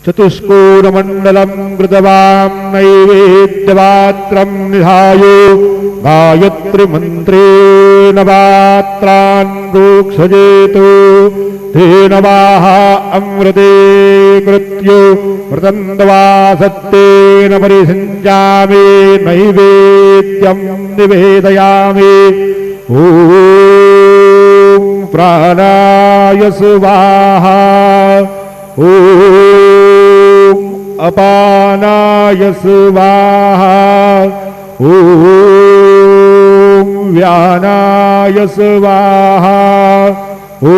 चतुष्कोणमण्डलं कृतवां नैवेद्यपात्रं निधाय गायत्रीमन्त्रेण पात्रान् प्रोक्षयेत् तेन वाह अमृते कृत्य मृतन्द्वा सत्तेन परिषिञ्चामि नैवेद्यं निवेदयामि। ॐ प्राणाय स्वाहा ॐ अपानाय स्वाहा ॐ व्यानाय स्वाहा ॐ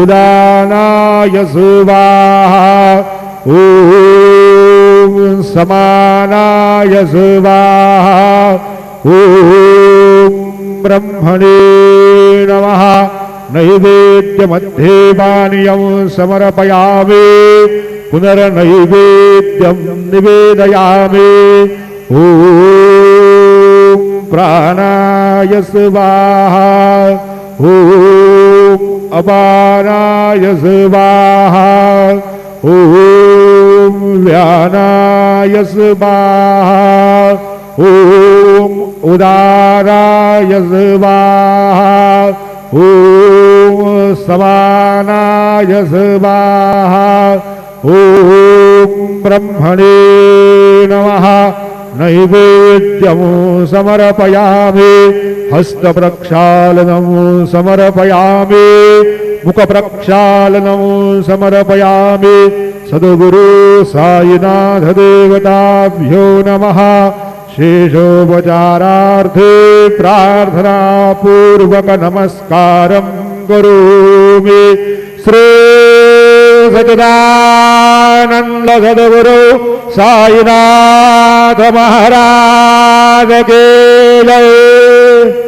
उदानाय स्वाहा ॐ समानाय स्वाहा ॐ ब्रह्मणे नमः। नैवेद्यमध्ये पानीयं समर्पयामि पुनर्नैवेद्यं निवेदयामि। ॐ प्राणाय स्वाहा ॐ अपानाय स्वाहा ॐ व्यानाय स्वाहा ॐ उदाराय स्वाहा ॐ समानाय स्वाहा ॐ ब्रह्मणे नमः। नैवेद्यं समर्पयामि हस्तप्रक्षालनं समर्पयामि मुखप्रक्षालनं समर्पयामि। सद्गुरु साईनाथ देवताभ्यो नमः। शेषोपचारार्थे प्रार्थना पूर्वक नमस्कारं करोमि। श्री सच्चिदानंद सद्गुरु साईनाथ महाराज के जय।